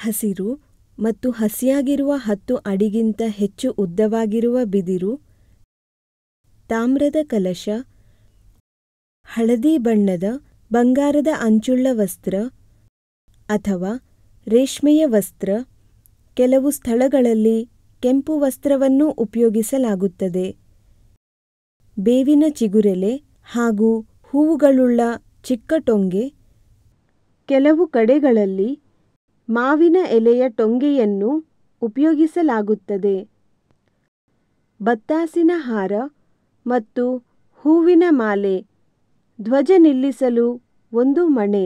ಹಸಿರು ಮತ್ತು ಹಸಿಯಾಗಿರುವ 10 ಅಡಿಗಿಂತ ಹೆಚ್ಚು ಉದ್ದವಾಗಿರುವ ಬಿದಿರು, ತಾಮ್ರದ ಕಲಶ, ಹಳದಿ ಬಣ್ಣದ ಬಂಗಾರದ ಅಂಚುಳ್ಳ ವಸ್ತ್ರ ಅಥವಾ ರೇಷ್ಮೆಯ ವಸ್ತ್ರ, ಕೆಲವು ಸ್ಥಳಗಳಲ್ಲಿ ಕೆಂಪು ವಸ್ತ್ರವನ್ನು ಉಪಯೋಗಿಸಲಾಗುತ್ತದೆ. ಬೇವಿನ ಚಿಗುರೆಲೆ ಹಾಗೂ ಹೂವುಗಳುಳ್ಳ ಚಿಕ್ಕ ಟೊಂಗೆ, ಕೆಲವು ಕಡೆಗಳಲ್ಲಿ ಮಾವಿನ ಎಲೆಯ ಟೊಂಗೆಯನ್ನು ಉಪಯೋಗಿಸಲಾಗುತ್ತದೆ. ಬತ್ತಾಸಿನ ಹಾರ ಮತ್ತು ಹೂವಿನ ಮಾಲೆ, ಧ್ವಜ ನಿಲ್ಲಿಸಲು ಒಂದು ಮಣೆ.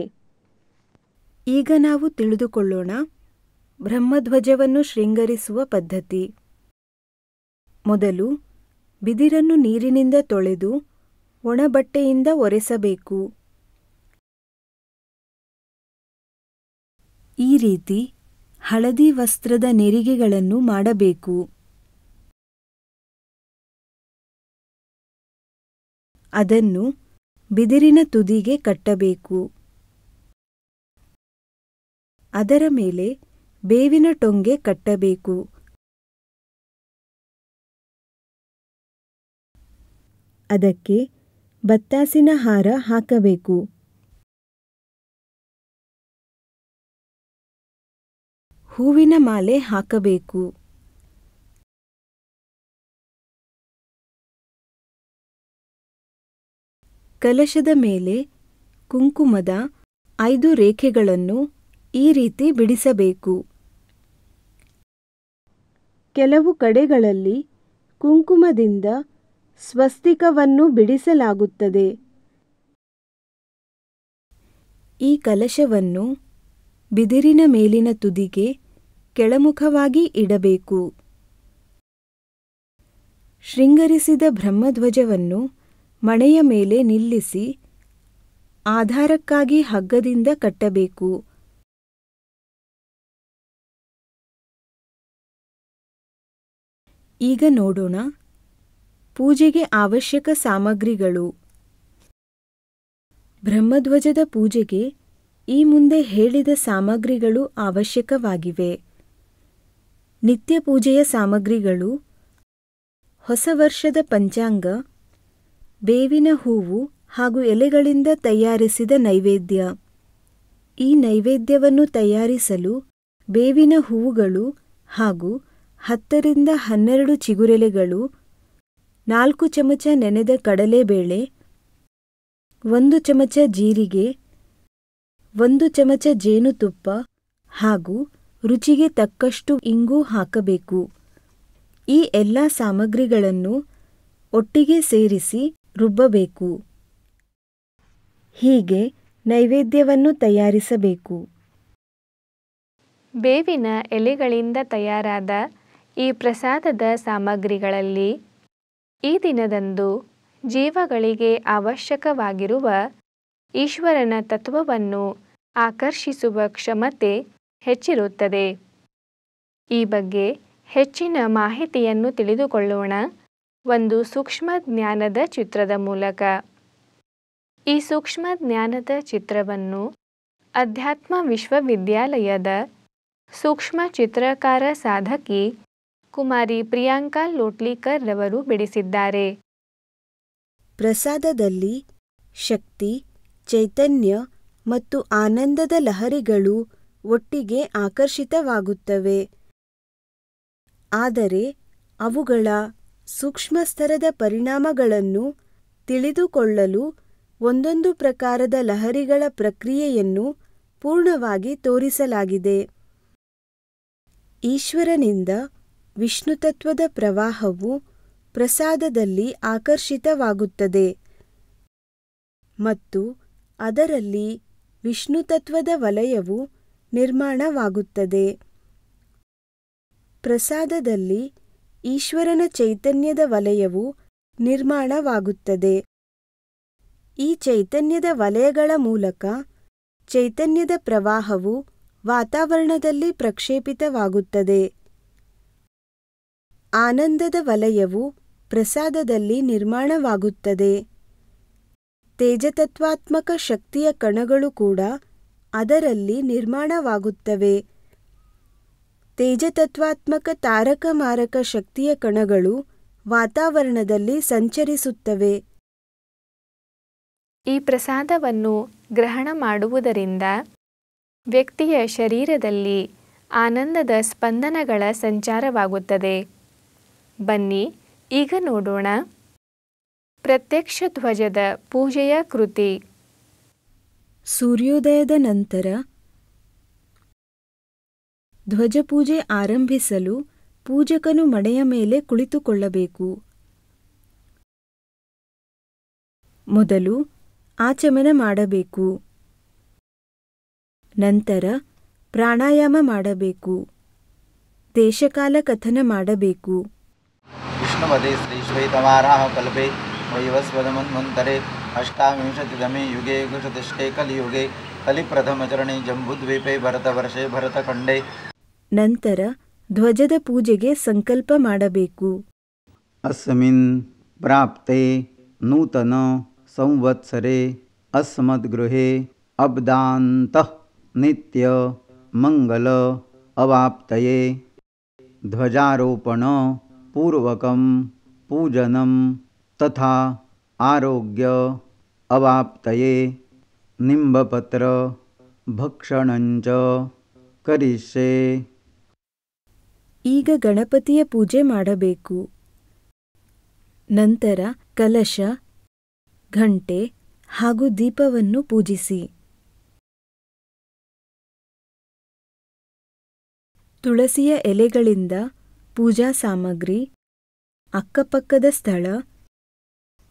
ಈಗ ನಾವು ತಿಳಿದುಕೊಳ್ಳೋಣ ಬ್ರಹ್ಮಧ್ವಜವನ್ನು ಶೃಂಗರಿಸುವ ಪದ್ಧತಿ. ಮೊದಲು ಬಿದಿರನ್ನು ನೀರಿನಿಂದ ತೊಳೆದು ಒಣಬಟ್ಟೆಯಿಂದ ಒರೆಸಬೇಕು. ಈ ರೀತಿ ಹಳದಿ ವಸ್ತ್ರದ ನೆರಿಗೆಗಳನ್ನು ಮಾಡಬೇಕು. ಅದನ್ನು ಬಿದಿರಿನ ತುದಿಗೆ ಕಟ್ಟಬೇಕು. ಅದರ ಮೇಲೆ ಬೇವಿನ ಟೊಂಗೆ ಕಟ್ಟಬೇಕು. ಅದಕ್ಕೆ ಬತ್ತಾಸಿನ ಹಾರ ಹಾಕಬೇಕು. ಹೂವಿನ ಮಾಲೆ ಹಾಕಬೇಕು. ಕಲಶದ ಮೇಲೆ ಕುಂಕುಮದ 5 ರೇಖೆಗಳನ್ನು ಈ ರೀತಿ ಬಿಡಿಸಬೇಕು. ಕೆಲವು ಕಡೆಗಳಲ್ಲಿ ಕುಂಕುಮದಿಂದ ಸ್ವಸ್ತಿಕವನ್ನು ಬಿಡಿಸಲಾಗುತ್ತದೆ. ಈ ಕಲಶವನ್ನು ಬಿದಿರಿನ ಮೇಲಿನ ತುದಿಗೆ ಕೆಳಮುಖವಾಗಿ ಇಡಬೇಕು. ಶೃಂಗರಿಸಿದ ಬ್ರಹ್ಮಧ್ವಜವನ್ನು ಮಣೆಯ ಮೇಲೆ ನಿಲ್ಲಿಸಿ ಆಧಾರಕ್ಕಾಗಿ ಹಗ್ಗದಿಂದ ಕಟ್ಟಬೇಕು. ಈಗ ನೋಡೋಣ ಪೂಜೆಗೆ ಅವಶ್ಯಕ ಸಾಮಗ್ರಿಗಳು. ಬ್ರಹ್ಮಧ್ವಜದ ಪೂಜೆಗೆ ಈ ಮುಂದೆ ಹೇಳಿದ ಸಾಮಗ್ರಿಗಳು ಅವಶ್ಯಕವಾಗಿವೆ. ನಿತ್ಯ ಪೂಜೆಯ ಸಾಮಗ್ರಿಗಳು: ಹೊಸ ವರ್ಷದ ಪಂಚಾಂಗ, ಬೇವಿನ ಹೂವು ಹಾಗೂ ಎಲೆಗಳಿಂದ ತಯಾರಿಸಿದ ನೈವೇದ್ಯ. ಈ ನೈವೇದ್ಯವನ್ನು ತಯಾರಿಸಲು ಬೇವಿನ ಹೂವುಗಳು ಹಾಗೂ 10 ರಿಂದ 12 ಚಿಗುರೆಲೆಗಳು, 4 ಚಮಚ ನೆನೆದ ಕಡಲೆಬೇಳೆ, 1 ಚಮಚ ಜೀರಿಗೆ, 1 ಚಮಚ ಜೇನುತುಪ್ಪ ಹಾಗೂ ರುಚಿಗೆ ತಕ್ಕಷ್ಟು ಇಂಗು ಹಾಕಬೇಕು. ಈ ಎಲ್ಲ ಸಾಮಗ್ರಿಗಳನ್ನು ಒಟ್ಟಿಗೆ ಸೇರಿಸಿ ರುಬ್ಬಬೇಕು. ಹೀಗೆ ನೈವೇದ್ಯವನ್ನು ತಯಾರಿಸಬೇಕು. ಬೇವಿನ ಎಲೆಗಳಿಂದ ತಯಾರಾದ ಈ ಪ್ರಸಾದದ ಸಾಮಗ್ರಿಗಳಲ್ಲಿ ಈ ದಿನದಂದು ಜೀವಗಳಿಗೆ ಅವಶ್ಯಕವಾಗಿರುವ ಈಶ್ವರನ ತತ್ವವನ್ನು ಆಕರ್ಷಿಸುವ ಕ್ಷಮತೆ ಹೆಚ್ಚಿರುತ್ತದೆ. ಈ ಬಗ್ಗೆ ಹೆಚ್ಚಿನ ಮಾಹಿತಿಯನ್ನು ತಿಳಿದುಕೊಳ್ಳೋಣ ಒಂದು ಸೂಕ್ಷ್ಮ ಜ್ಞಾನದ ಚಿತ್ರದ ಮೂಲಕ. ಈ ಸೂಕ್ಷ್ಮ ಜ್ಞಾನದ ಚಿತ್ರವನ್ನು ಅಧ್ಯಾತ್ಮ ವಿಶ್ವವಿದ್ಯಾಲಯದ ಸೂಕ್ಷ್ಮ ಚಿತ್ರಕಾರ ಸಾಧಕಿ ಕುಮಾರಿ ಪ್ರಿಯಾಂಕಾ ಲೋಟ್ಲಿಕರ್ ರವರು ಬಿಡಿಸಿದ್ದಾರೆ. ಪ್ರಸಾದದಲ್ಲಿ ಶಕ್ತಿ, ಚೈತನ್ಯ ಮತ್ತು ಆನಂದದ ಲಹರಿಗಳು ಒಟ್ಟಿಗೆ ಆಕರ್ಷಿತವಾಗುತ್ತವೆ. ಆದರೆ ಅವುಗಳ ಸೂಕ್ಷ್ಮಸ್ತರದ ಪರಿಣಾಮಗಳನ್ನು ತಿಳಿದುಕೊಳ್ಳಲು ಒಂದೊಂದು ಪ್ರಕಾರದ ಲಹರಿಗಳ ಪ್ರಕ್ರಿಯೆಯನ್ನು ಪೂರ್ಣವಾಗಿ ತೋರಿಸಲಾಗಿದೆ. ಈಶ್ವರನಿಂದ ವಿಷ್ಣುತತ್ವದ ಪ್ರವಾಹವು ಪ್ರಸಾದದಲ್ಲಿ ಆಕರ್ಷಿತವಾಗುತ್ತದೆ ಮತ್ತು ಅದರಲ್ಲಿ ವಿಷ್ಣುತತ್ವದ ವಲಯವು ನಿರ್ಮಾಣವಾಗುತ್ತದೆ. ಪ್ರಸಾದದಲ್ಲಿ ಈಶ್ವರನ ಚೈತನ್ಯದ ವಲಯವು ನಿರ್ಮಾಣವಾಗುತ್ತದೆ. ಈ ಚೈತನ್ಯದ ವಲಯಗಳ ಮೂಲಕ ಚೈತನ್ಯದ ಪ್ರವಾಹವು ವಾತಾವರಣದಲ್ಲಿ ಪ್ರಕ್ಷೇಪಿತವಾಗುತ್ತದೆ. ಆನಂದದ ವಲಯವು ಪ್ರಸಾದದಲ್ಲಿ ನಿರ್ಮಾಣವಾಗುತ್ತದೆ. ತೇಜತತ್ವಾತ್ಮಕ ಶಕ್ತಿಯ ಕಣಗಳು ಕೂಡ ಅದರಲ್ಲಿ ನಿರ್ಮಾಣವಾಗುತ್ತವೆ. ತೇಜತತ್ವಾತ್ಮಕ ತಾರಕ ಮಾರಕ ಶಕ್ತಿಯ ಕಣಗಳು ವಾತಾವರಣದಲ್ಲಿ ಸಂಚರಿಸುತ್ತವೆ. ಈ ಪ್ರಸಾದವನ್ನು ಗ್ರಹಣ ಮಾಡುವುದರಿಂದ ವ್ಯಕ್ತಿಯ ಶರೀರದಲ್ಲಿ ಆನಂದದ ಸ್ಪಂದನಗಳ ಸಂಚಾರವಾಗುತ್ತದೆ. ಬನ್ನಿ ಈಗ ನೋಡೋಣ ಪ್ರತ್ಯಕ್ಷ ಧ್ವಜದ ಪೂಜೆಯ ಕೃತಿ. ಸೂರ್ಯೋದಯದ ನಂತರ ಧ್ವಜಪೂಜೆ ಆರಂಭಿಸಲು ಪೂಜಕನು ಮಣೆಯ ಮೇಲೆ ಕುಳಿತುಕೊಳ್ಳಬೇಕು. ಮೊದಲು ಆಚಮನ ಮಾಡಬೇಕು. ನಂತರ ಪ್ರಾಣಾಯಾಮ ಮಾಡಬೇಕು. ದೇಶಕಾಲ ಕಥನ ಮಾಡಬೇಕು. ವಿಷ್ಣುವದೇ ಶ್ರೀ ಶ್ವೇತವಾರಾಹ ಕಲ್ಪೆ ವೈವಸ್ವತಮನ್ವಂತರೆ ಅಷ್ಟಾವಿಂಶತಿತಮೇ ಯುಗೆ ಯುಗಶತಷ್ಠೇ ಕಲಿಯುಗೆ ಕಲಿಪ್ರಥಮಚರಣೆ ಜಂಬೂದ್ವೀಪೆ ಭರತವರ್ಷೆ ಭರತಖಂಡೇ. ನಂತರ ಧ್ವಜದ ಪೂಜೆಗೆ ಸಂಕಲ್ಪ ಮಾಡಬೇಕು. ಅಸ್ಮಿನ್ ಪ್ರಾಪ್ತೆ ನೂತನ ಸಂವತ್ಸರೆ ಅಸ್ಮದ್ಗೃಹೆ ಅಬ್ದಾಂತಃ ನಿತ್ಯ ಮಂಗಲ ಅವಾಪ್ತಯೇ ಧ್ವಜಾರೋಪಣ ಪೂರ್ವಕಂ ಪೂಜನಂ ತಥಾ ಆರೋಗ್ಯ ಅವಾಪ್ತಯೇ ನಿಂಬಪತ್ರ ಭಕ್ಷಣಂಚ ಕರಿಷ್ಯೆ. ಈಗ ಗಣಪತಿಯ ಪೂಜೆ ಮಾಡಬೇಕು. ನಂತರ ಕಲಶ, ಘಂಟೆ ಹಾಗೂ ದೀಪವನ್ನು ಪೂಜಿಸಿ. ತುಳಸಿಯ ಎಲೆಗಳಿಂದ ಪೂಜಾ ಸಾಮಗ್ರಿ, ಅಕ್ಕಪಕ್ಕದ ಸ್ಥಳ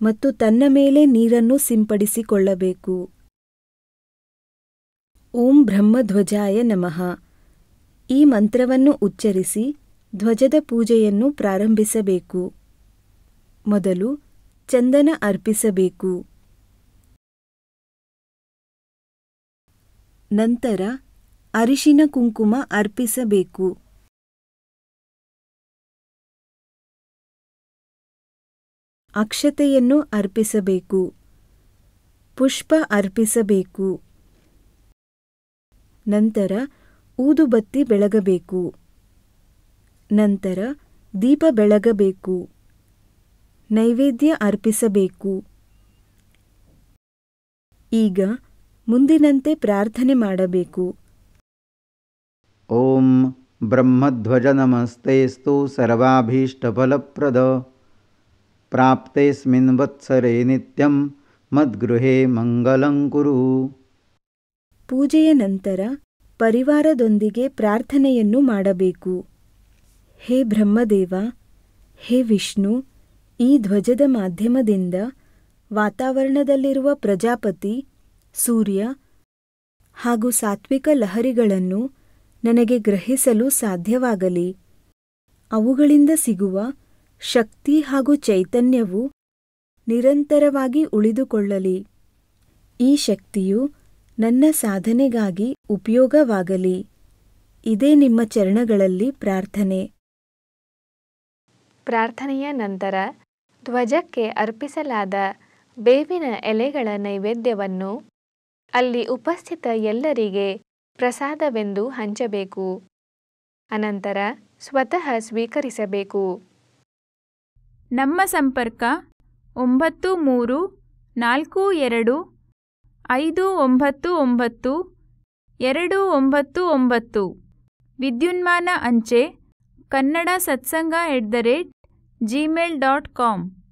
ಮತ್ತು ತನ್ನ ಮೇಲೆ ನೀರನ್ನು ಸಿಂಪಡಿಸಿಕೊಳ್ಳಬೇಕು. ಓಂ ಬ್ರಹ್ಮಧ್ವಜಾಯ ನಮಃ ಈ ಮಂತ್ರವನ್ನು ಉಚ್ಚರಿಸಿ ಧ್ವಜದ ಪೂಜೆಯನ್ನು ಪ್ರಾರಂಭಿಸಬೇಕು. ಮೊದಲು ಚಂದನ ಅರ್ಪಿಸಬೇಕು. ನಂತರ ಅರಿಶಿನ ಕುಂಕುಮ ಅರ್ಪಿಸಬೇಕು. ಅಕ್ಷತೆಯನ್ನು ಅರ್ಪಿಸಬೇಕು. ಪುಷ್ಪ ಅರ್ಪಿಸಬೇಕು. ನಂತರ ಊದುಬತ್ತಿ ಬೆಳಗಬೇಕು. ನಂತರ ದೀಪ ಬೆಳಗಬೇಕು. ನೈವೇದ್ಯ ಅರ್ಪಿಸಬೇಕು. ಈಗ ಮುಂದಿನಂತೆ ಪ್ರಾರ್ಥನೆ ಮಾಡಬೇಕು. ಓಂ ಬ್ರಹ್ಮಧ್ವಜ ನಮಸ್ತೇಸ್ತು ಸರ್ವಾಭೀಷ್ಟಫಲಪ್ರದ ಪ್ರಾಪ್ತೇಸ್ಮಿನ್ ವತ್ಸರೆ ನಿತ್ಯಂ ಮದ್ಗೃಹೇ ಮಂಗಲಂ ಕುರು. ಪೂಜೆಯ ನಂತರ ಪರಿವಾರದೊಂದಿಗೆ ಪ್ರಾರ್ಥನೆಯನ್ನು ಮಾಡಬೇಕು. ಹೇ ಬ್ರಹ್ಮದೇವ, ಹೇ ವಿಷ್ಣು, ಈ ಧ್ವಜದ ಮಾಧ್ಯಮದಿಂದ ವಾತಾವರಣದಲ್ಲಿರುವ ಪ್ರಜಾಪತಿ, ಸೂರ್ಯ ಹಾಗೂ ಸಾತ್ವಿಕ ಲಹರಿಗಳನ್ನು ನನಗೆ ಗ್ರಹಿಸಲು ಸಾಧ್ಯವಾಗಲಿ. ಅವುಗಳಿಂದ ಸಿಗುವ ಶಕ್ತಿ ಹಾಗೂ ಚೈತನ್ಯವು ನಿರಂತರವಾಗಿ ಉಳಿದುಕೊಳ್ಳಲಿ. ಈ ಶಕ್ತಿಯು ನನ್ನ ಸಾಧನೆಗಾಗಿ ಉಪಯೋಗವಾಗಲಿ. ಇದೇ ನಿಮ್ಮ ಚರಣಗಳಲ್ಲಿ ಪ್ರಾರ್ಥನೆ. ಪ್ರಾರ್ಥನೆಯ ನಂತರ ಧ್ವಜಕ್ಕೆ ಅರ್ಪಿಸಲಾದ ಬೇವಿನ ಎಲೆಗಳ ನೈವೇದ್ಯವನ್ನು ಅಲ್ಲಿ ಉಪಸ್ಥಿತ ಎಲ್ಲರಿಗೆ ಪ್ರಸಾದವೆಂದು ಹಂಚಬೇಕು. ಅನಂತರ ಸ್ವತಃ ಸ್ವೀಕರಿಸಬೇಕು. ನಮ್ಮ ಸಂಪರ್ಕ 9342599299. ವಿದ್ಯುನ್ಮಾನ ಅಂಚೆ kannada satsanga@gmail.com